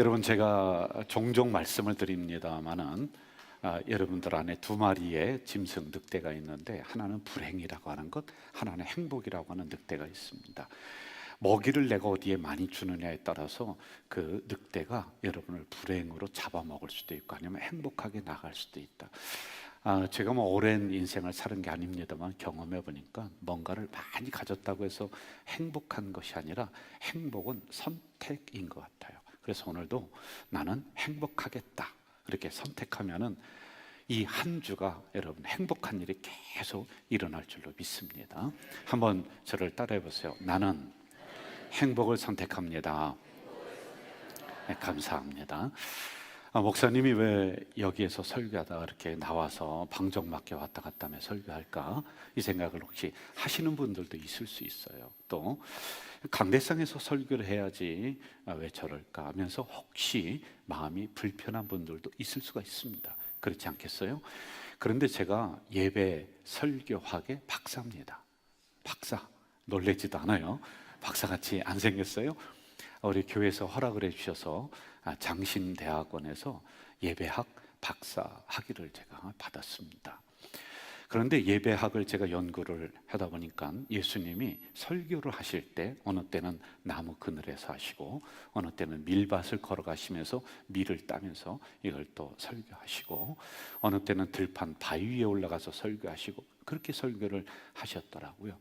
여러분, 제가 종종 말씀을 드립니다마는 여러분들 안에 두 마리의 짐승 늑대가 있는데, 하나는 불행이라고 하는 것, 하나는 행복이라고 하는 늑대가 있습니다. 먹이를 내가 어디에 많이 주느냐에 따라서 그 늑대가 여러분을 불행으로 잡아먹을 수도 있고 아니면 행복하게 나갈 수도 있다. 제가 뭐 오랜 인생을 사는 게 아닙니다만 경험해 보니까 뭔가를 많이 가졌다고 해서 행복한 것이 아니라 행복은 선택인 것 같아요. 그래서 오늘도 나는 행복하겠다 이렇게 선택하면은 이 한 주가 여러분 행복한 일이 계속 일어날 줄로 믿습니다. 한번 저를 따라해 보세요. 나는 행복을 선택합니다. 네, 감사합니다. 목사님이 왜 여기에서 설교하다가 이렇게 나와서 방정맞게 왔다 갔다 하며 설교할까, 이 생각을 혹시 하시는 분들도 있을 수 있어요. 또 강대상에서 설교를 해야지 왜 저럴까 하면서 혹시 마음이 불편한 분들도 있을 수가 있습니다. 그렇지 않겠어요? 그런데 제가 예배 설교학의 박사입니다. 박사. 놀라지도 않아요. 박사같이 안 생겼어요. 우리 교회에서 허락을 해주셔서 장신대학원에서 예배학 박사 학위를 제가 받았습니다. 그런데 예배학을 제가 연구를 하다 보니까 예수님이 설교를 하실 때 어느 때는 나무 그늘에서 하시고 어느 때는 밀밭을 걸어가시면서 밀을 따면서 이걸 또 설교하시고 어느 때는 들판 바위 위에 올라가서 설교하시고 그렇게 설교를 하셨더라고요.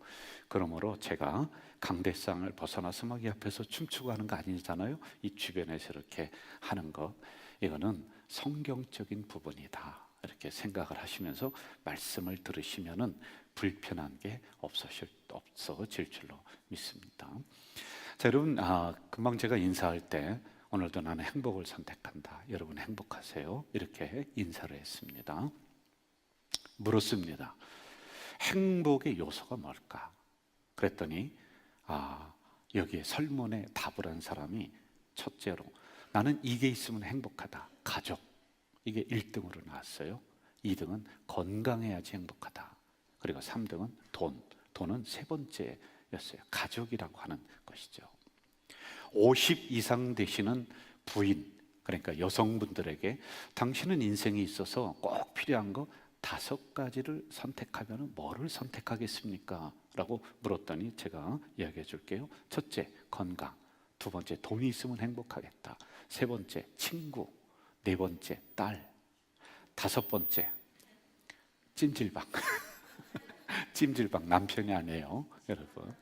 그러므로 제가 강대상을 벗어나서 막 옆에서 춤추고 하는 거 아니잖아요. 이 주변에서 이렇게 하는 거, 이거는 성경적인 부분이다 이렇게 생각을 하시면서 말씀을 들으시면은 불편한 게 없어질 줄로 믿습니다. 자, 여러분, 금방 제가 인사할 때 오늘도 나는 행복을 선택한다, 여러분 행복하세요? 이렇게 인사를 했습니다. 물었습니다. 행복의 요소가 뭘까? 그랬더니 여기에 설문에 답을 한 사람이 첫째로 나는 이게 있으면 행복하다, 가족, 이게 1등으로 나왔어요. 2등은 건강해야지 행복하다. 그리고 3등은 돈은 세 번째였어요. 가족이라고 하는 것이죠. 50 이상 되시는 부인, 그러니까 여성분들에게 당신은 인생에 있어서 꼭 필요한 거 5가지를 선택하면 뭐를 선택하겠습니까? 라고 물었더니 제가 이야기해 줄게요. 첫째, 건강. 두 번째, 돈이 있으면 행복하겠다. 세 번째, 친구. 네 번째, 딸. 5번째, 찜질방. 찜질방, 남편이 아니에요, 여러분.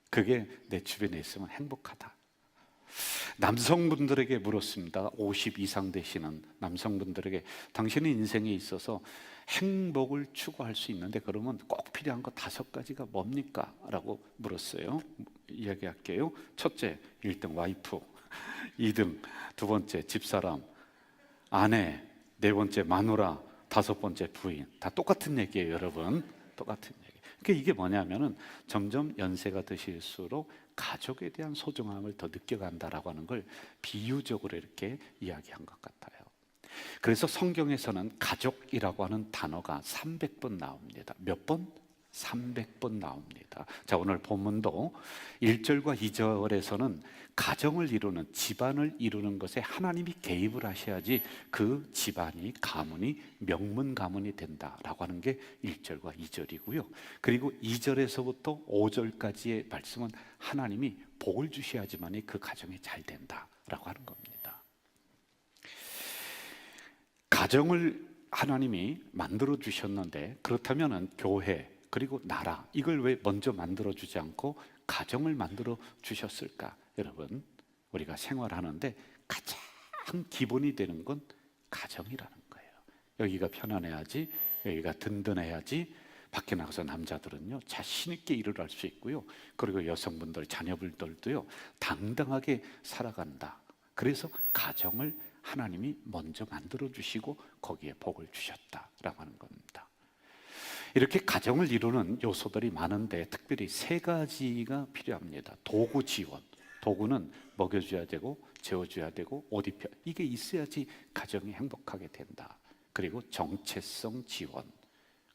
그게 내 주변에 있으면 행복하다. 남성분들에게 물었습니다. 50 이상 되시는 남성분들에게 당신의 인생에 있어서 행복을 추구할 수 있는데 그러면 꼭 필요한 거 5가지가 뭡니까? 라고 물었어요. 이야기할게요. 첫째, 1등 와이프. 2등, 두 번째 집사람, 아내. 네 번째 마누라. 5번째 부인. 다 똑같은 얘기예요, 여러분. 똑같은 얘기. 그러니까 이게 뭐냐면은 점점 연세가 드실수록 가족에 대한 소중함을 더 느껴간다라고 하는 걸 비유적으로 이렇게 이야기한 것 같아요. 그래서 성경에서는 가족이라고 하는 단어가 300번 나옵니다. 몇 번? 300번 나옵니다. 자, 오늘 본문도 1절과 2절에서는 가정을 이루는, 집안을 이루는 것에 하나님이 개입을 하셔야지 그 집안이, 가문이 명문 가문이 된다라고 하는 게 1절과 2절이고요. 그리고 2절에서부터 5절까지의 말씀은 하나님이 복을 주셔야지만이 그 가정이 잘 된다라고 하는 겁니다. 가정을 하나님이 만들어 주셨는데, 그렇다면 교회 그리고 나라, 이걸 왜 먼저 만들어 주지 않고 가정을 만들어 주셨을까? 여러분, 우리가 생활하는데 가장 기본이 되는 건 가정이라는 거예요. 여기가 편안해야지, 여기가 든든해야지 밖에 나가서 남자들은요 자신 있게 일을 할 수 있고요, 그리고 여성분들, 자녀분들도요 당당하게 살아간다. 그래서 가정을 하나님이 먼저 만들어 주시고 거기에 복을 주셨다라고 하는 겁니다. 이렇게 가정을 이루는 요소들이 많은데 특별히 3가지가 필요합니다. 도구 지원. 도구는 먹여줘야 되고 재워줘야 되고 옷 입혀, 이게 있어야지 가정이 행복하게 된다. 그리고 정체성 지원,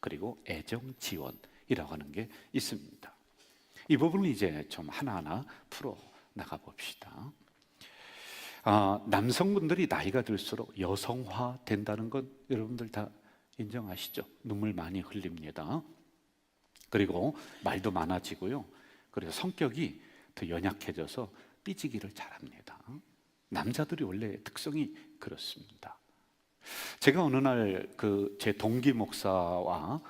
그리고 애정 지원이라고 하는 게 있습니다. 이 부분을 이제 좀 하나하나 풀어 나가 봅시다. 남성분들이 나이가 들수록 여성화 된다는 건 여러분들 다 인정하시죠? 눈물 많이 흘립니다. 그리고 말도 많아지고요. 그리고 성격이 더 연약해져서 삐지기를 잘합니다. 남자들이 원래 특성이 그렇습니다. 제가 어느 날 제 동기 목사와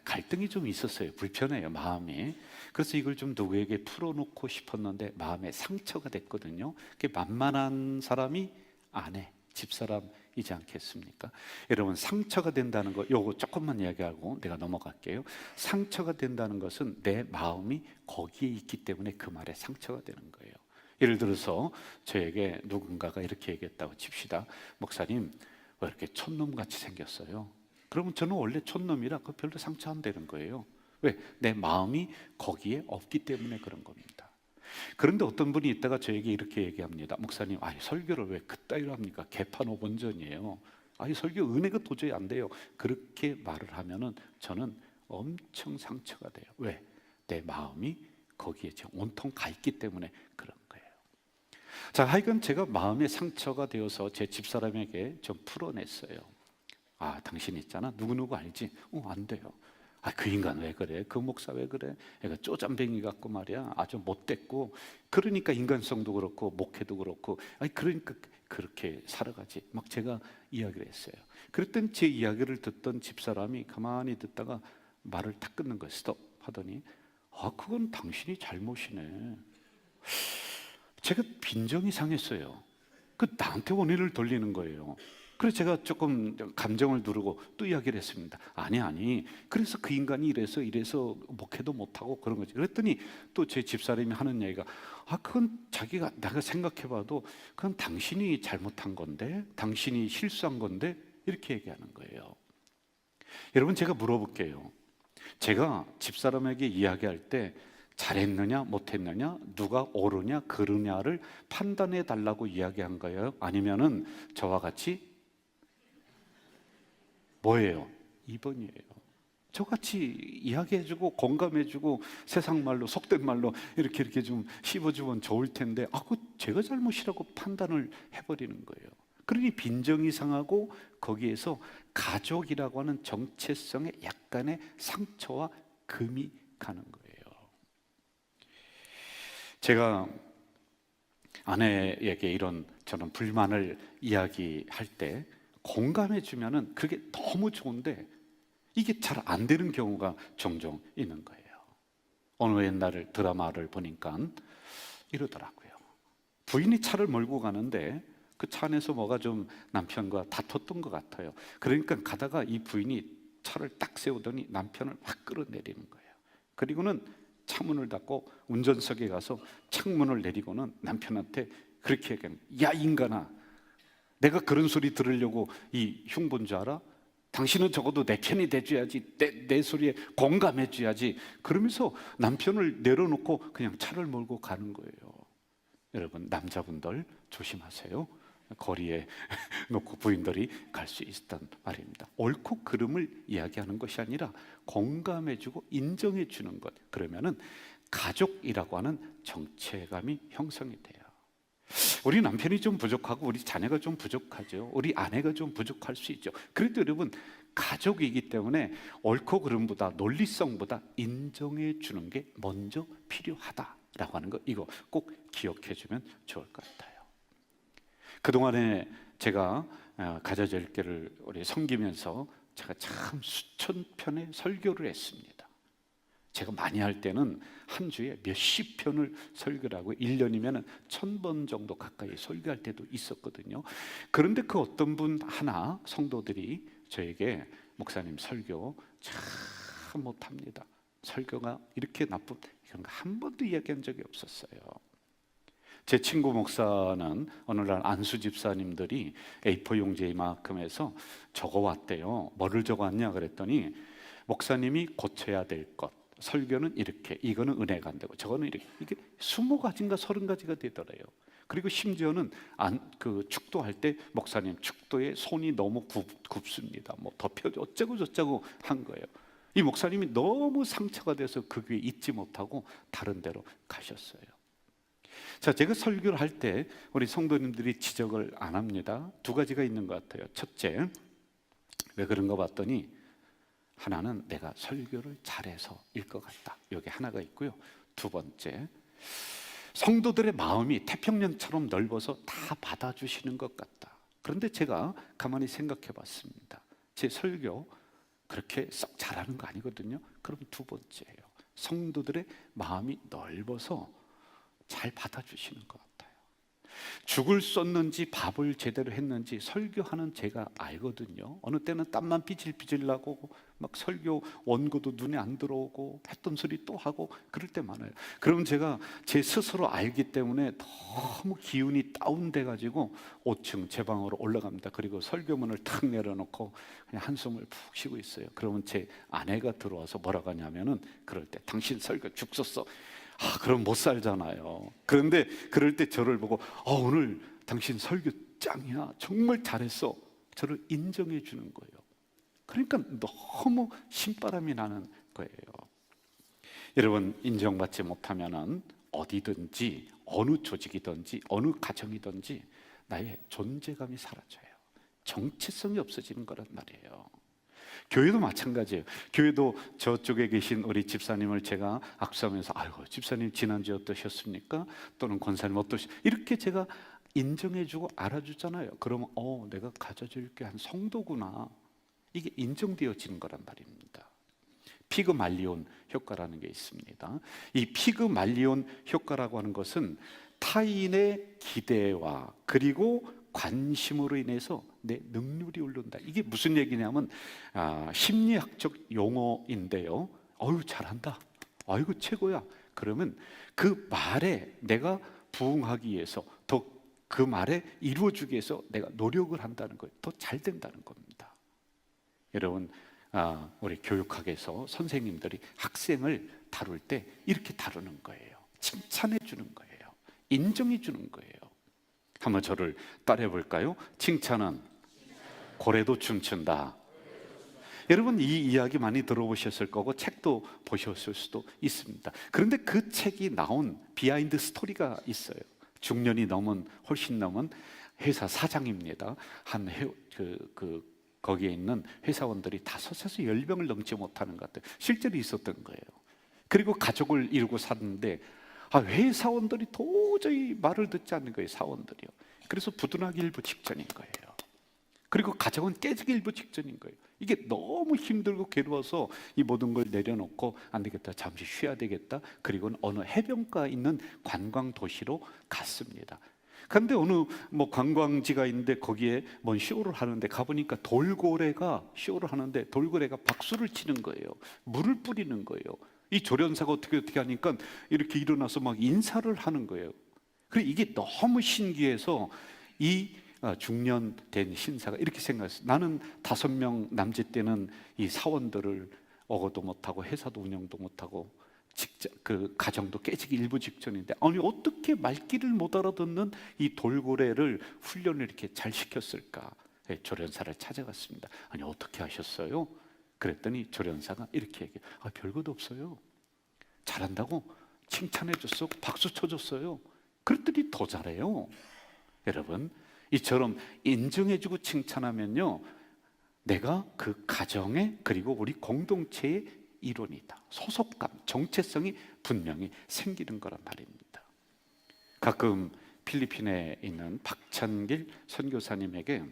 갈등이 좀 있었어요. 불편해요, 마음이. 그래서 이걸 좀 누구에게 풀어놓고 싶었는데 마음에 상처가 됐거든요. 그게 만만한 사람이 아내, 집사람이지 않겠습니까? 여러분, 상처가 된다는 거, 요거 조금만 이야기하고 내가 넘어갈게요. 상처가 된다는 것은 내 마음이 거기에 있기 때문에 그 말에 상처가 되는 거예요. 예를 들어서 저에게 누군가가 이렇게 얘기했다고 칩시다. 목사님, 왜 이렇게 촌놈같이 생겼어요? 그러면 저는 원래 촌놈이라 그 별로 상처 안 되는 거예요. 왜? 내 마음이 거기에 없기 때문에 그런 겁니다. 그런데 어떤 분이 있다가 저에게 이렇게 얘기합니다. 목사님, 설교를 왜 그따위로 합니까? 개판 5번전이에요. 설교 은혜가 도저히 안 돼요. 그렇게 말을 하면은 저는 엄청 상처가 돼요. 왜? 내 마음이 거기에 지금 온통 가 있기 때문에 그런 거예요. 자, 하여간 제가 마음의 상처가 되어서 제 집사람에게 좀 풀어냈어요. 당신 있잖아, 누구누구 알지? 안 돼요. 그 인간 왜 그래? 그 목사 왜 그래? 애가 쪼잔뱅이 같고 말이야, 아주 못됐고, 그러니까 인간성도 그렇고 목회도 그렇고, 그러니까 그렇게 살아가지. 막 제가 이야기를 했어요. 그랬더니 제 이야기를 듣던 집사람이 가만히 듣다가 말을 탁 끊는 거예요. 스톱 하더니, 그건 당신이 잘못이네. 제가 빈정이 상했어요. 나한테 원인을 돌리는 거예요. 그래서 제가 조금 감정을 누르고 또 이야기를 했습니다. 아니, 그래서 그 인간이 이래서 목회도 못하고 그런 거지. 그랬더니 또 제 집사람이 하는 얘기가, 그건 내가 생각해봐도 그건 당신이 잘못한 건데, 당신이 실수한 건데, 이렇게 얘기하는 거예요. 여러분, 제가 물어볼게요. 제가 집사람에게 이야기할 때 잘했느냐 못했느냐, 누가 옳으냐 그르냐를 판단해 달라고 이야기한 거예요? 아니면은 저와 같이 뭐예요? 2번이에요. 저같이 이야기해주고 공감해주고 세상 말로, 속된 말로 이렇게 좀 씹어주면 좋을 텐데, 그거 제가 잘못이라고 판단을 해버리는 거예요. 그러니 빈정이 상하고 거기에서 가족이라고 하는 정체성에 약간의 상처와 금이 가는 거예요. 제가 아내에게 이런 저는 불만을 이야기할 때 공감해 주면은 그게 너무 좋은데, 이게 잘 안 되는 경우가 종종 있는 거예요. 어느 옛날 드라마를 보니까 이러더라고요. 부인이 차를 몰고 가는데 그 차 안에서 뭐가 좀 남편과 다퉜던 것 같아요. 그러니까 가다가 이 부인이 차를 딱 세우더니 남편을 확 끌어내리는 거예요. 그리고는 차문을 닫고 운전석에 가서 창문을 내리고는 남편한테 그렇게 얘기하는 거예요. 야, 인간아, 내가 그런 소리 들으려고 이 흉본 줄 알아? 당신은 적어도 내 편이 돼줘야지, 내 소리에 공감해줘야지. 그러면서 남편을 내려놓고 그냥 차를 몰고 가는 거예요. 여러분, 남자분들 조심하세요. 거리에 놓고 부인들이 갈 수 있단 말입니다. 옳고 그름을 이야기하는 것이 아니라 공감해주고 인정해주는 것, 그러면은 가족이라고 하는 정체감이 형성이 돼요. 우리 남편이 좀 부족하고 우리 자녀가 좀 부족하죠. 우리 아내가 좀 부족할 수 있죠. 그래도 여러분, 가족이기 때문에 옳고 그름보다, 논리성보다 인정해 주는 게 먼저 필요하다라고 하는 거, 이거 꼭 기억해 주면 좋을 것 같아요. 그동안에 제가 가자절개를 우리 섬기면서 제가 참 수천 편의 설교를 했습니다. 제가 많이 할 때는 한 주에 몇십 편을 설교를 하고 1년이면 1000번 정도 가까이 설교할 때도 있었거든요. 그런데 그 어떤 분 하나, 성도들이 저에게, 목사님 설교 참 못합니다. 설교가 이렇게 나쁜, 이런 거 한 번도 이야기한 적이 없었어요. 제 친구 목사는 어느 날 안수 집사님들이 A4 용지 이만큼에서 적어왔대요. 뭐를 적어왔냐 그랬더니, 목사님이 고쳐야 될 것, 설교는 이렇게, 이거는 은혜가 안 되고, 저거는 이렇게, 이게 20가지인가 30가지가 되더래요. 그리고 심지어는 축도할 때 목사님 축도에 손이 너무 굽습니다. 뭐 덮여 어쩌고 저쩌고 한 거예요. 이 목사님이 너무 상처가 돼서 그 귀에 잊지 못하고 다른 데로 가셨어요. 자, 제가 설교를 할 때 우리 성도님들이 지적을 안 합니다. 두 가지가 있는 것 같아요. 첫째, 왜 그런가 봤더니 하나는 내가 설교를 잘해서일 것 같다. 이게 하나가 있고요. 두 번째, 성도들의 마음이 태평양처럼 넓어서 다 받아주시는 것 같다. 그런데 제가 가만히 생각해 봤습니다. 제 설교 그렇게 썩 잘하는 거 아니거든요. 그럼 두 번째예요. 성도들의 마음이 넓어서 잘 받아주시는 것 같아요. 죽을 쏟는지 밥을 제대로 했는지 설교하는 제가 알거든요. 어느 때는 땀만 삐질삐질 나고 막 설교 원고도 눈에 안 들어오고 했던 소리 또 하고 그럴 때 많아요. 그럼 제가 제 스스로 알기 때문에 너무 기운이 다운돼 가지고 5층 제 방으로 올라갑니다. 그리고 설교문을 탁 내려놓고 그냥 한숨을 푹 쉬고 있어요. 그러면 제 아내가 들어와서 뭐라고 하냐면은 그럴 때 당신 설교 죽 썼어. 그럼 못 살잖아요. 그런데 그럴 때 저를 보고 오늘 당신 설교 짱이야. 정말 잘했어. 저를 인정해 주는 거예요. 그러니까 너무 신바람이 나는 거예요. 여러분, 인정받지 못하면은 어디든지 어느 조직이든지 어느 가정이든지 나의 존재감이 사라져요. 정체성이 없어지는 거란 말이에요. 교회도 마찬가지예요. 교회도 저쪽에 계신 우리 집사님을 제가 악수하면서 아이고 집사님 지난주에 어떠셨습니까? 또는 권사님 이렇게 제가 인정해주고 알아주잖아요. 그러면 내가 가져줄 게 한 성도구나. 이게 인정되어지는 거란 말입니다. 피그말리온 효과라는 게 있습니다. 이 피그말리온 효과라고 하는 것은 타인의 기대와 그리고 관심으로 인해서 내 능률이 오른다. 이게 무슨 얘기냐면 심리학적 용어인데요. 잘한다. 아이고 최고야. 그러면 그 말에 내가 부응하기 위해서 더 그 말에 이루어주기 위해서 내가 노력을 한다는 거예요. 더 잘 된다는 겁니다. 여러분, 우리 교육학에서 선생님들이 학생을 다룰 때 이렇게 다루는 거예요. 칭찬해 주는 거예요. 인정해 주는 거예요. 한번 저를 따라해 볼까요? 칭찬은 고래도 춤춘다. 여러분, 이 이야기 많이 들어보셨을 거고 책도 보셨을 수도 있습니다. 그런데 그 책이 나온 비하인드 스토리가 있어요. 중년이 넘은 훨씬 넘은 회사 사장입니다. 거기에 있는 회사원들이 5에서 10명을 넘지 못하는 것 같아요. 실제로 있었던 거예요. 그리고 가족을 이루고 사는데 회사원들이 도저히 말을 듣지 않는 거예요. 사원들이요. 그래서 부도나기 일부 직전인 거예요. 그리고 가정은 깨지기 일부 직전인 거예요. 이게 너무 힘들고 괴로워서 이 모든 걸 내려놓고 안 되겠다, 잠시 쉬어야 되겠다. 그리고는 어느 해변가 있는 관광 도시로 갔습니다. 그런데 어느 관광지가 있는데 거기에 뭔 쇼를 하는데 가보니까 돌고래가 쇼를 하는데 돌고래가 박수를 치는 거예요. 물을 뿌리는 거예요. 이 조련사가 어떻게 하니까 이렇게 일어나서 막 인사를 하는 거예요. 그리고 이게 너무 신기해서 이 중년 된 신사가 이렇게 생각했어요. 나는 5명 남짓 때는 이 사원들을 어거도 못하고 회사도 운영도 못하고 그 가정도 깨지기 일부 직전인데 아니 어떻게 말귀를 못 알아듣는 이 돌고래를 훈련을 이렇게 잘 시켰을까? 조련사를 찾아갔습니다. 아니 어떻게 하셨어요? 그랬더니 조련사가 이렇게 얘기해요. 별것도 없어요. 잘한다고 칭찬해줬어. 박수 쳐줬어요. 그랬더니 더 잘해요. 여러분, 이처럼 인정해주고 칭찬하면요, 내가 그 가정에 그리고 우리 공동체의 일원이다. 소속감, 정체성이 분명히 생기는 거란 말입니다. 가끔 필리핀에 있는 박찬길 선교사님에게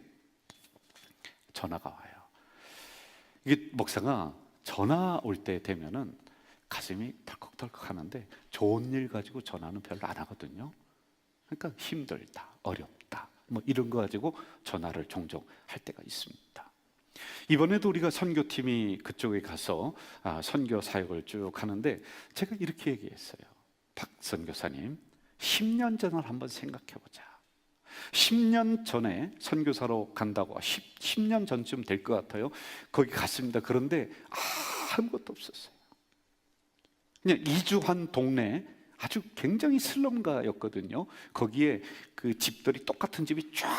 전화가 와요. 이게 목사가 전화 올 때 되면은 가슴이 덜컥덜컥 하는데 좋은 일 가지고 전화는 별로 안 하거든요. 그러니까 힘들다, 어렵다, 이런 거 가지고 전화를 종종 할 때가 있습니다. 이번에도 우리가 선교팀이 그쪽에 가서 선교 사역을 쭉 하는데 제가 이렇게 얘기했어요. 박 선교사님, 10년 전을 한번 생각해 보자. 10년 전에 선교사로 간다고 10년 전쯤 될 것 같아요. 거기 갔습니다. 그런데 아무것도 없었어요. 그냥 이주한 동네 아주 굉장히 슬럼가였거든요. 거기에 그 집들이 똑같은 집이 쫙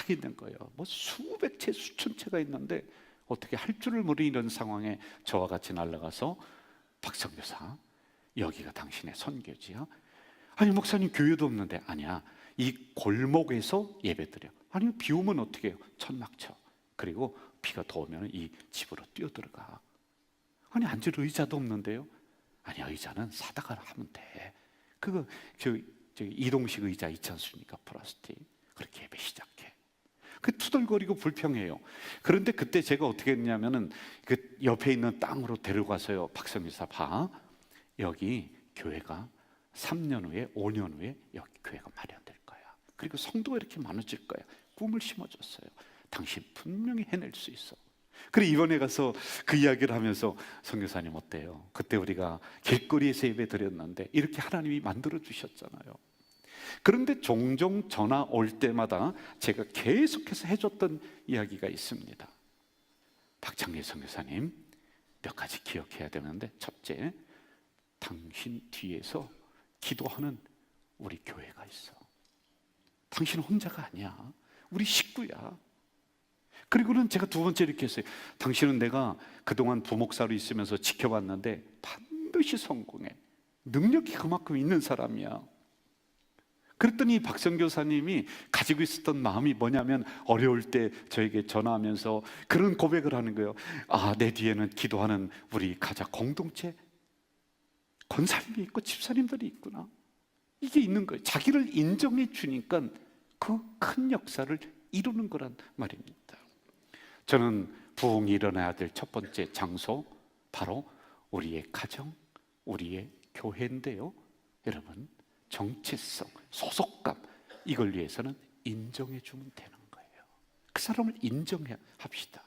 있는 거예요. 수백 채, 수천 채가 있는데 어떻게 할 줄을 모르는 상황에 저와 같이 날아가서 박 선교사, 여기가 당신의 선교지야? 아니 목사님 교회도 없는데. 아니야, 이 골목에서 예배드려. 아니 비 오면 어떻게 해요? 천막 쳐. 그리고 비가 더 오면 이 집으로 뛰어들어가. 아니 앉을 의자도 없는데요. 아니 의자는 사다가 하면 돼. 그거 이동식 의자 있지 않습니까? 플라스틱. 그렇게 예배 시작해. 그 투덜거리고 불평해요. 그런데 그때 제가 어떻게 했냐면은 그 옆에 있는 땅으로 데려가서요. 박성기사 봐. 여기 교회가 3년 후에 5년 후에 여기 교회가 마련될 거야. 그리고 성도가 이렇게 많아질 거야. 꿈을 심어줬어요. 당신 분명히 해낼 수 있어. 그래 이번에 가서 그 이야기를 하면서 선교사님 어때요? 그때 우리가 길거리에서 예배 드렸는데 이렇게 하나님이 만들어 주셨잖아요. 그런데 종종 전화 올 때마다 제가 계속해서 해줬던 이야기가 있습니다. 박창길 선교사님, 몇 가지 기억해야 되는데, 첫째, 당신 뒤에서 기도하는 우리 교회가 있어. 당신 혼자가 아니야. 우리 식구야. 그리고는 제가 두 번째 이렇게 했어요. 당신은 내가 그동안 부목사로 있으면서 지켜봤는데 반드시 성공해. 능력이 그만큼 있는 사람이야. 그랬더니 박성교사님이 가지고 있었던 마음이 뭐냐면, 어려울 때 저에게 전화하면서 그런 고백을 하는 거예요. 아, 내 뒤에는 기도하는 우리 가자 공동체 권사님이 있고 집사님들이 있구나. 이게 있는 거예요. 자기를 인정해 주니까 그 큰 역사를 이루는 거란 말입니다. 저는 부흥이 일어나야 될 첫 번째 장소, 바로 우리의 가정, 우리의 교회인데요. 여러분, 정체성, 소속감, 이걸 위해서는 인정해 주면 되는 거예요. 그 사람을 인정해 합시다.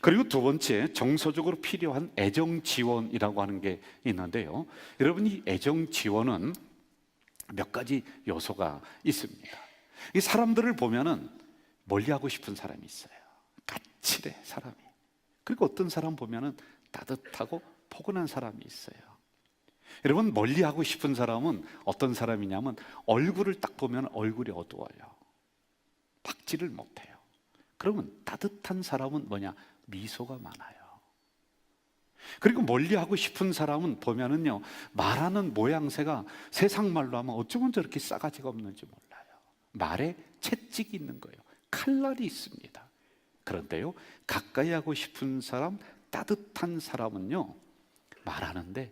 그리고 두 번째, 정서적으로 필요한 애정 지원이라고 하는 게 있는데요. 여러분, 이 애정 지원은 몇 가지 요소가 있습니다. 이 사람들을 보면은 멀리하고 싶은 사람이 있어요. 까칠해 사람이. 그리고 어떤 사람 보면은 따뜻하고 포근한 사람이 있어요. 여러분, 멀리하고 싶은 사람은 어떤 사람이냐면 얼굴을 딱 보면 얼굴이 어두워요. 박지를 못해요. 그러면 따뜻한 사람은 뭐냐? 미소가 많아요. 그리고 멀리하고 싶은 사람은 보면은요, 말하는 모양새가 세상 말로 하면 어쩌면 저렇게 싸가지가 없는지 몰라요. 말에 채찍이 있는 거예요. 칼날이 있습니다. 그런데요, 가까이 하고 싶은 사람, 따뜻한 사람은요, 말하는데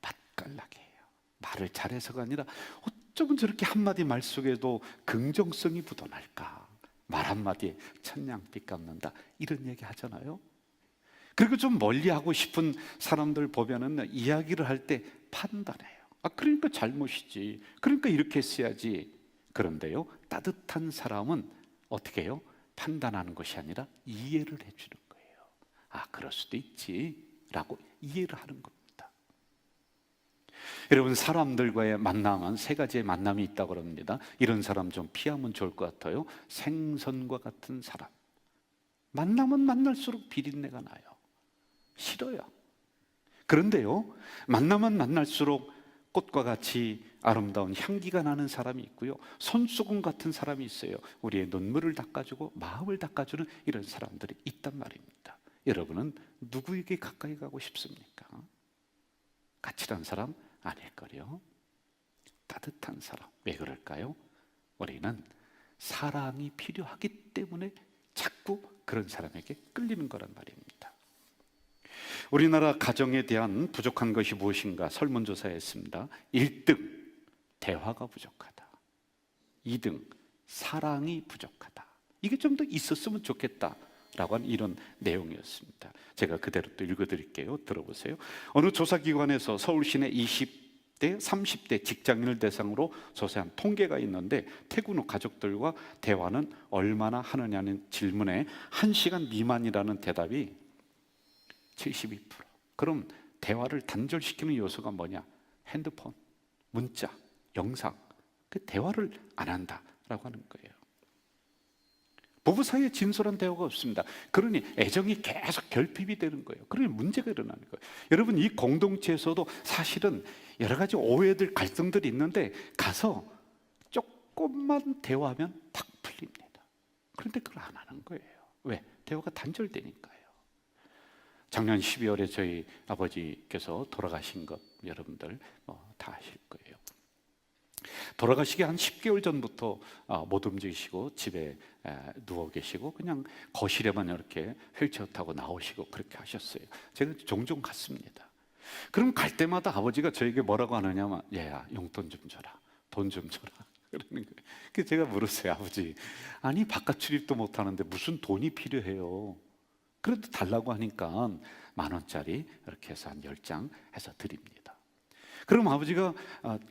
맛깔나게 해요. 말을 잘해서가 아니라 어쩌면 저렇게 한마디 말 속에도 긍정성이 묻어날까. 말 한마디에 천냥빛 갚는다, 이런 얘기 하잖아요. 그리고 좀 멀리하고 싶은 사람들 보면은 이야기를 할 때 판단해요. 아, 그러니까 잘못이지, 그러니까 이렇게 했어야지. 그런데요, 따뜻한 사람은 어떻게 해요? 판단하는 것이 아니라 이해를 해주는 거예요. 아, 그럴 수도 있지 라고 이해를 하는 겁니다. 여러분, 사람들과의 만남은 세 가지의 만남이 있다고 그럽니다. 이런 사람 좀 피하면 좋을 것 같아요. 생선과 같은 사람. 만나면 만날수록 비린내가 나요. 싫어요. 그런데요, 만나면 만날수록 꽃과 같이 아름다운 향기가 나는 사람이 있고요, 손수건 같은 사람이 있어요. 우리의 눈물을 닦아주고 마음을 닦아주는 이런 사람들이 있단 말입니다. 여러분은 누구에게 가까이 가고 싶습니까? 까칠한 사람 아닐걸요? 따뜻한 사람. 왜 그럴까요? 우리는 사랑이 필요하기 때문에 자꾸 그런 사람에게 끌리는 거란 말입니다. 우리나라 가정에 대한 부족한 것이 무엇인가 설문조사했습니다. 1등, 대화가 부족하다. 2등, 사랑이 부족하다. 이게 좀 더 있었으면 좋겠다 라고 하는 이런 내용이었습니다. 제가 그대로 또 읽어드릴게요. 들어보세요. 어느 조사기관에서 서울 시내 20대, 30대 직장인을 대상으로 조사한 통계가 있는데, 퇴근 후 가족들과 대화는 얼마나 하느냐는 질문에 1시간 미만이라는 대답이 72%. 그럼 대화를 단절시키는 요소가 뭐냐? 핸드폰, 문자, 영상. 그 대화를 안 한다라고 하는 거예요. 부부 사이에 진솔한 대화가 없습니다. 그러니 애정이 계속 결핍이 되는 거예요. 그러니 문제가 일어나는 거예요. 여러분, 이 공동체에서도 사실은 여러 가지 오해들, 갈등들이 있는데 가서 조금만 대화하면 탁 풀립니다. 그런데 그걸 안 하는 거예요. 왜? 대화가 단절되니까요. 작년 12월에 저희 아버지께서 돌아가신 것 여러분들 다 아실 거예요. 돌아가시기 한 10개월 전부터 못 움직이시고 집에 누워 계시고 그냥 거실에만 이렇게 휠체어 타고 나오시고 그렇게 하셨어요. 제가 종종 갔습니다. 그럼 갈 때마다 아버지가 저에게 뭐라고 하느냐면, 얘야 용돈 좀 줘라, 돈 좀 줘라 그러는 거예요. 그래서 제가 물었어요. 아버지, 아니 바깥 출입도 못 하는데 무슨 돈이 필요해요? 그래도 달라고 하니까 10,000원짜리 이렇게 해서 한 10장 해서 드립니다. 그럼 아버지가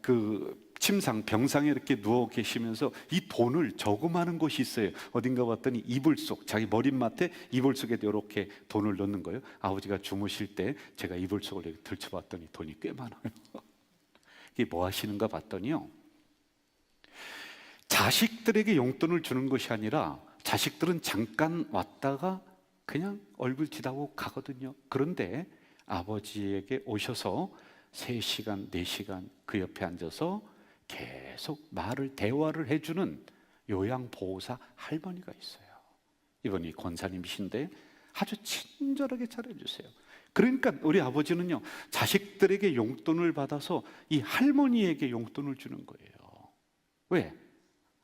그 침상 병상에 이렇게 누워 계시면서 이 돈을 저금하는 곳이 있어요. 어딘가 봤더니 이불 속, 자기 머릿맡에 이불 속에 이렇게 돈을 넣는 거예요. 아버지가 주무실 때 제가 이불 속을 이렇게 들춰봤더니 돈이 꽤 많아요. 이게 뭐 하시는가 봤더니요, 자식들에게 용돈을 주는 것이 아니라 자식들은 잠깐 왔다가 그냥 얼굴 지다고 가거든요. 그런데 아버지에게 오셔서 3시간, 4시간 그 옆에 앉아서 계속 대화를 해주는 요양보호사 할머니가 있어요. 이분이 권사님이신데 아주 친절하게 잘해주세요. 그러니까 우리 아버지는요, 자식들에게 용돈을 받아서 이 할머니에게 용돈을 주는 거예요. 왜?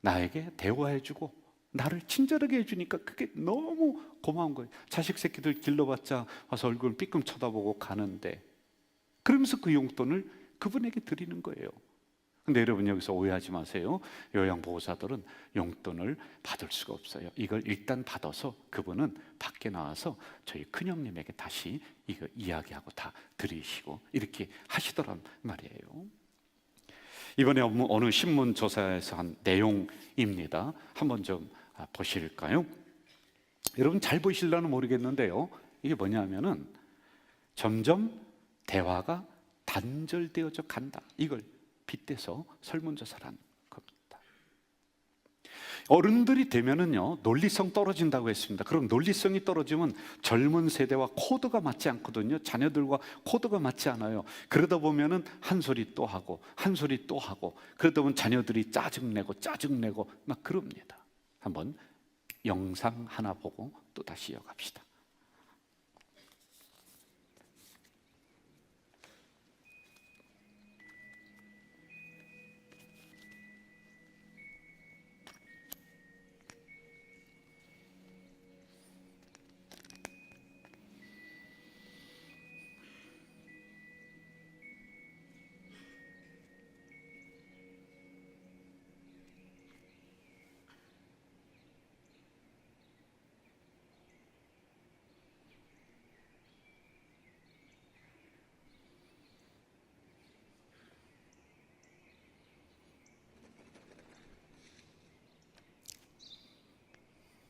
나에게 대화해주고 나를 친절하게 해주니까 그게 너무 고마운 거예요. 자식 새끼들 길러봤자 와서 얼굴 삐끔 쳐다보고 가는데, 그러면서 그 용돈을 그분에게 드리는 거예요. 근데 여러분 여기서 오해하지 마세요. 요양보호사들은 용돈을 받을 수가 없어요. 이걸 일단 받아서 그분은 밖에 나와서 저희 큰형님에게 다시 이거 이야기하고 다 드리시고 이렇게 하시더란 말이에요. 이번에 어느 신문 조사에서 한 내용입니다. 한번 좀 보실까요? 여러분 잘 보실려나 모르겠는데요, 이게 뭐냐면은 점점 대화가 단절되어져 간다, 이걸 빗대서 설문조사를 한 겁니다. 어른들이 되면은요 논리성 떨어진다고 했습니다. 그럼 논리성이 떨어지면 젊은 세대와 코드가 맞지 않거든요. 자녀들과 코드가 맞지 않아요. 그러다 보면은 한 소리 또 하고 한 소리 또 하고, 그러다 보면 자녀들이 짜증내고 막 그럽니다. 한번 영상 하나 보고 또 다시 이어갑시다.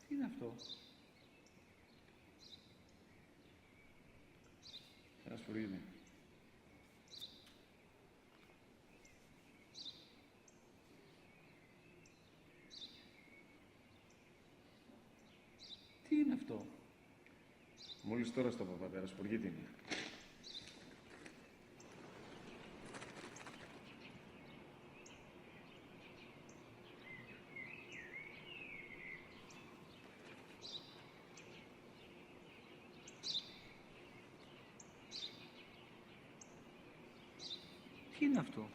Τι είναι αυτό? Ένα σπουργίτι. Τι είναι αυτό? Μόλις τώρα στο πατέρα, σπουργίτι είναι. Τι είναι αυτό?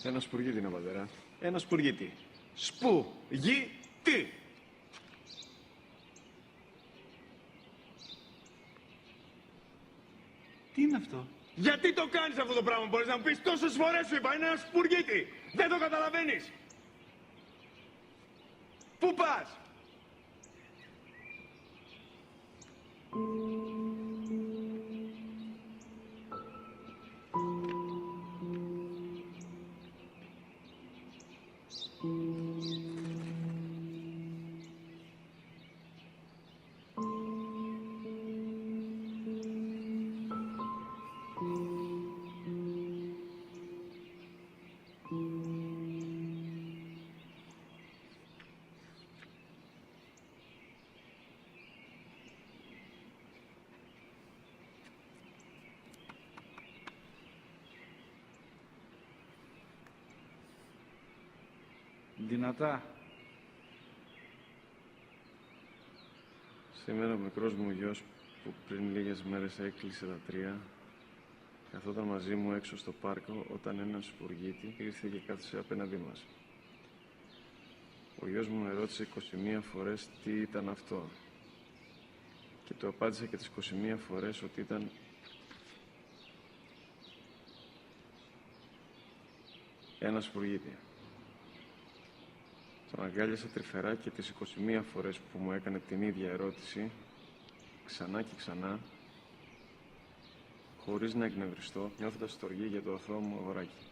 Ένα σπουργίτι είναι, πατέρα. Ένα σπουργίτι. Σπου-γι-τι. Τι είναι αυτό? Γιατί το κάνεις αυτό το πράγμα? Μπορείς να μου πεις? Τόσες φορές σου είπα, είναι ένα σπουργίτι. Δεν το καταλαβαίνεις. Πού πας? Δυνατά. Σήμερα ο μικρός μου γιος που πριν λίγες μέρες έκλεισε τα 3 Καθόταν μαζί μου έξω στο πάρκο όταν ένας σπουργίτη ήρθε και κάθισε απέναντί μας. Ο γιος μου με ρώτησε 21 φορές τι ήταν αυτό και του απάντησα και τις 21 φορές ότι ήταν ένα σπουργίτη. Τον αγκάλιασα τρυφερά και τις 21 φορές που μου έκανε την ίδια ερώτηση, ξανά και ξανά, χωρίς να εκνευριστώ, νιώθοντας στοργή για το αθώο μου αγοράκι.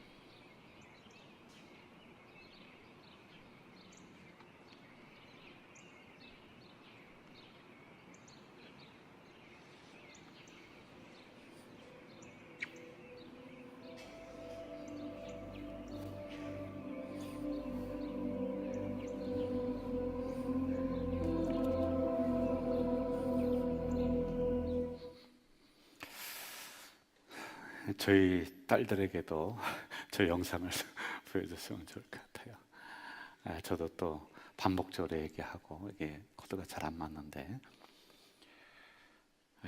저희 딸들에게도 저 영상을 보여줬으면 좋을 것 같아요. 저도 또 반복적으로 얘기하고 이게 코드가 잘 안 맞는데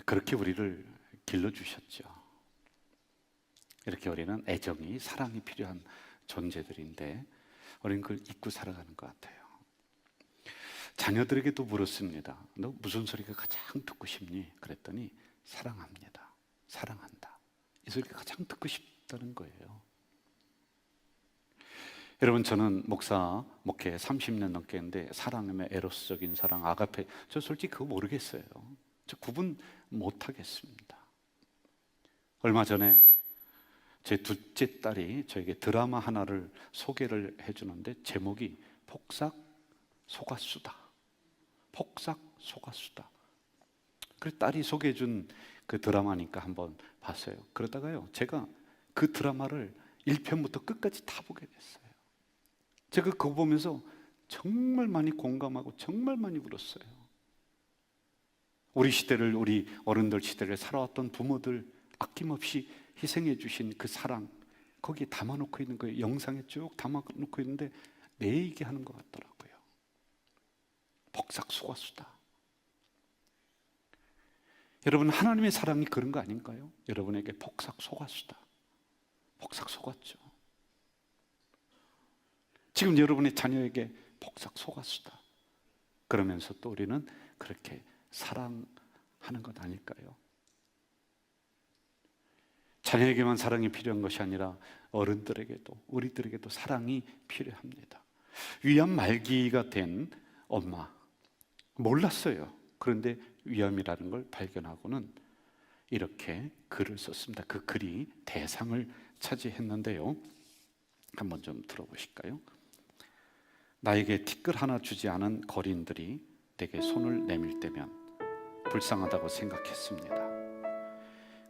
그렇게 우리를 길러주셨죠. 이렇게 우리는 애정이, 사랑이 필요한 존재들인데 우리는 그걸 잊고 살아가는 것 같아요. 자녀들에게도 물었습니다. 너 무슨 소리가 가장 듣고 싶니? 그랬더니 사랑합니다. 사랑한다. 이 소리가 가장 듣고 싶다는 거예요. 여러분, 저는 목회 30년 넘게 했는데 사랑의 에로스적인 사랑, 아가페, 저 솔직히 그거 모르겠어요. 저 구분 못 하겠습니다. 얼마 전에 제 둘째 딸이 저에게 드라마 하나를 소개를 해주는데 제목이 폭삭 속았수다. 폭삭 속았수다. 그래서 딸이 소개해준 그 드라마니까 한번 봤어요. 그러다가요, 제가 그 드라마를 1편부터 끝까지 다 보게 됐어요. 제가 그거 보면서 정말 많이 공감하고 정말 많이 울었어요. 우리 시대를, 우리 어른들 시대를 살아왔던 부모들 아낌없이 희생해 주신 그 사랑, 거기에 담아놓고 있는 거예요. 영상에 쭉 담아놓고 있는데 내 얘기하는 것 같더라고요. 폭삭 속았수다. 여러분, 하나님의 사랑이 그런 거 아닌가요? 여러분에게 폭삭 속았수다. 폭삭 속았죠. 지금 여러분의 자녀에게 폭삭 속았수다. 그러면서 또 우리는 그렇게 사랑하는 것 아닐까요? 자녀에게만 사랑이 필요한 것이 아니라 어른들에게도, 우리들에게도 사랑이 필요합니다. 위암 말기가 된 엄마, 몰랐어요. 그런데 위암이라는 걸 발견하고는 이렇게 글을 썼습니다. 그 글이 대상을 차지했는데요, 한번 좀 들어보실까요? 나에게 티끌 하나 주지 않은 거린들이 내게 손을 내밀 때면 불쌍하다고 생각했습니다.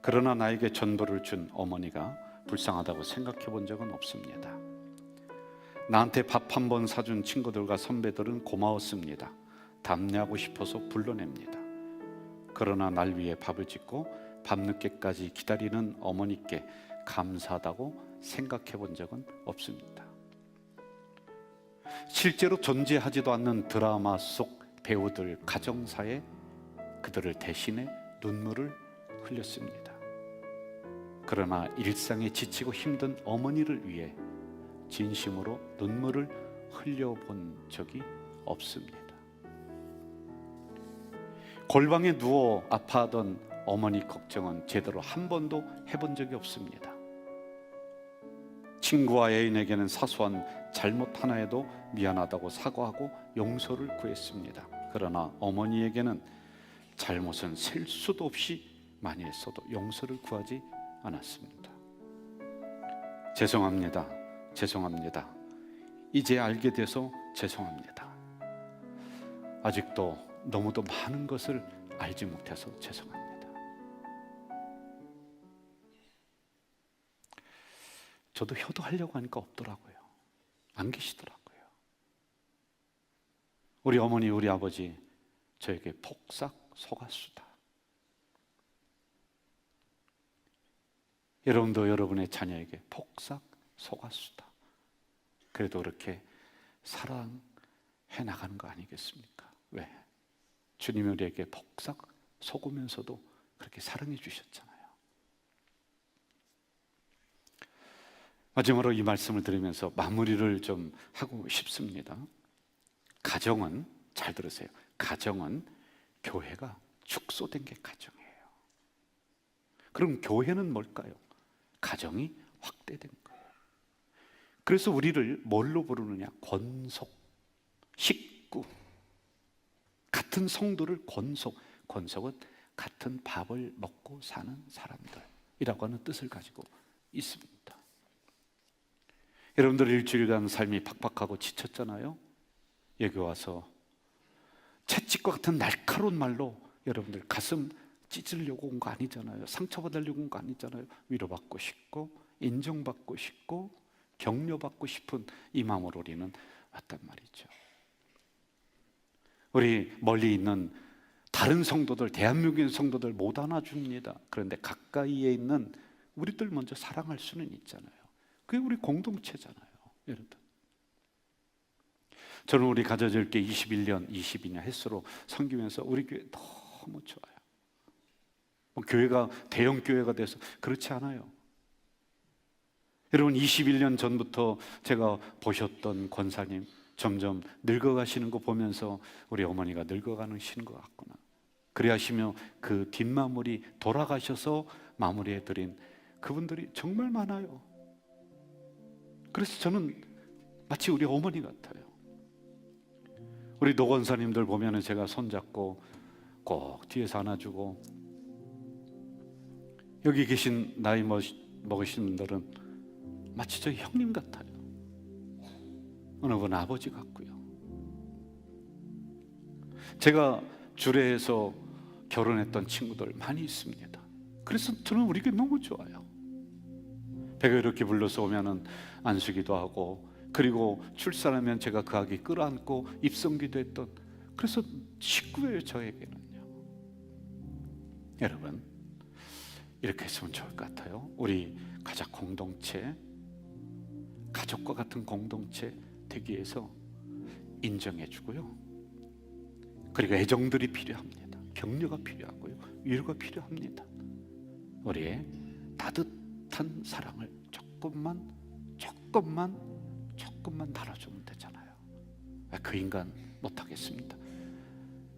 그러나 나에게 전부를 준 어머니가 불쌍하다고 생각해 본 적은 없습니다. 나한테 밥 한 번 사준 친구들과 선배들은 고마웠습니다. 답례하고 싶어서 불러냅니다. 그러나 날 위해 밥을 짓고 밤늦게까지 기다리는 어머니께 감사하다고 생각해 본 적은 없습니다. 실제로 존재하지도 않는 드라마 속 배우들 가정사에 그들을 대신해 눈물을 흘렸습니다. 그러나 일상에 지치고 힘든 어머니를 위해 진심으로 눈물을 흘려본 적이 없습니다. 골방에 누워 아파하던 어머니 걱정은 제대로 한 번도 해본 적이 없습니다. 친구와 애인에게는 사소한 잘못 하나에도 미안하다고 사과하고 용서를 구했습니다. 그러나 어머니에게는 잘못은 셀 수도 없이 많이 했어도 용서를 구하지 않았습니다. 죄송합니다. 죄송합니다. 이제 알게 돼서 죄송합니다. 아직도 너무도 많은 것을 알지 못해서 죄송합니다. 저도 효도하려고 하니까 없더라고요. 안 계시더라고요. 우리 어머니, 우리 아버지 저에게 폭삭 속았수다. 여러분도 여러분의 자녀에게 폭삭 속았수다. 그래도 그렇게 사랑해 나가는 거 아니겠습니까? 왜? 주님이 우리에게 폭삭 속으면서도 그렇게 사랑해 주셨잖아요. 마지막으로 이 말씀을 드리면서 마무리를 좀 하고 싶습니다. 가정은, 잘 들으세요, 가정은 교회가 축소된 게 가정이에요. 그럼 교회는 뭘까요? 가정이 확대된 거예요. 그래서 우리를 뭘로 부르느냐? 권속, 식구. 같은 성도를 권속은 같은 밥을 먹고 사는 사람들이라고 하는 뜻을 가지고 있습니다. 여러분들 일주일간 삶이 팍팍하고 지쳤잖아요. 여기 와서 채찍과 같은 날카로운 말로 여러분들 가슴 찢으려고 온 거 아니잖아요. 상처받으려고 온 거 아니잖아요. 위로받고 싶고 인정받고 싶고 격려받고 싶은 이 마음으로 우리는 왔단 말이죠. 우리 멀리 있는 다른 성도들, 대한민국의 성도들 못 안아줍니다. 그런데 가까이에 있는 우리들 먼저 사랑할 수는 있잖아요. 그게 우리 공동체잖아요, 여러분. 저는 우리 가져질게 21년, 22년 횟수로 섬기면서 우리 교회 너무 좋아요. 교회가 대형 교회가 돼서 그렇지 않아요. 여러분, 21년 전부터 제가 보셨던 권사님 점점 늙어가시는 거 보면서 우리 어머니가 늙어가는 것 같구나, 그래 하시며 그 뒷마무리 돌아가셔서 마무리해드린 그분들이 정말 많아요. 그래서 저는 마치 우리 어머니 같아요. 우리 노권사님들 보면은 제가 손잡고 꼭 뒤에서 안아주고, 여기 계신 나이 먹으신 분들은 마치 저희 형님 같아요. 어느 분은 아버지 같고요. 제가 주례에서 결혼했던 친구들 많이 있습니다. 그래서 저는 우리 교회 너무 좋아요. 배가 이렇게 불러서 오면은 안수기도 하고, 그리고 출산하면 제가 그 아기 끌어안고 입성기도 했던, 그래서 식구예요, 저에게는요. 여러분, 이렇게 했으면 좋을 것 같아요. 우리 가족 공동체, 가족과 같은 공동체 되기 위해서 인정해주고요, 그리고 애정들이 필요합니다. 격려가 필요하고요, 위로가 필요합니다. 우리의 따뜻한 사랑을 조금만 나눠주면 되잖아요. 그 인간 못하겠습니다.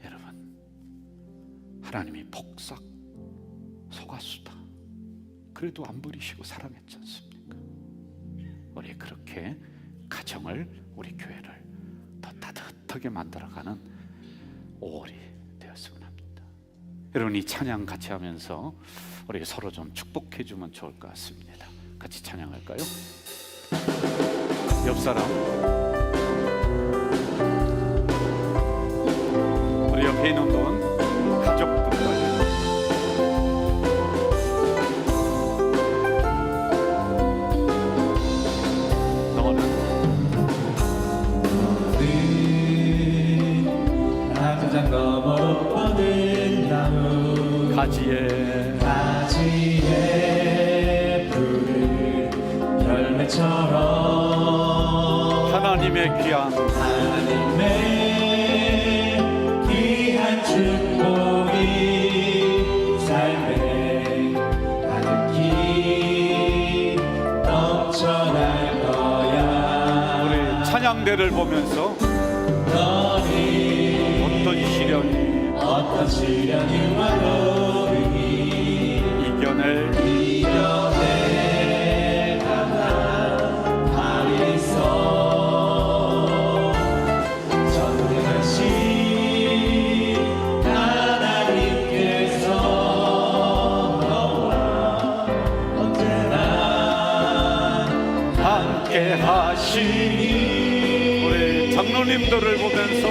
여러분, 하나님이 복삭 소가수다, 그래도 안 버리시고 사랑했지 않습니까? 우리 그렇게 가정을, 우리 교회를 더 따뜻하게 만들어가는 5월이 되었으면 합니다. 여러분, 이 찬양 같이 하면서 우리 서로 좀 축복해 주면 좋을 것 같습니다. 같이 찬양할까요? 옆 사람, 우리 옆에 있는 분, 가족분들, 가장 너머로 뻗은 나무 가지에 푸른 열매처럼 하나님의 귀한 축복이 삶에 가득히 넘쳐날 거야. 우리 찬양대를 보면서 어떤 시련이 와도 이겨낼 하나님 있어. 전능하신 하나님께서 너와 언제나 함께 하시니. 우리 장로님들을 보면서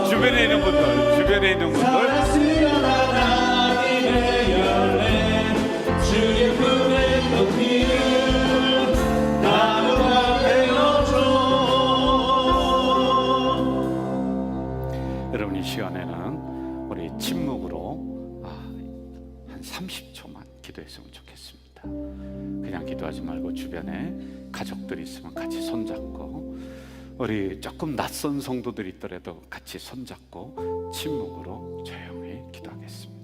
주변에 있는 분들 여러분, 이 시간에는 우리 침묵으로 한 30초만 기도했으면 좋겠습니다. 그냥 기도하지 말고 주변에 가족들이 있으면 같이 손잡고, 우리 조금 낯선 성도들이 있더라도 같이 손잡고 침묵으로 조용히 기도하겠습니다.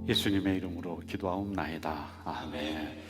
예수님의 이름으로 기도하옵나이다. 아멘.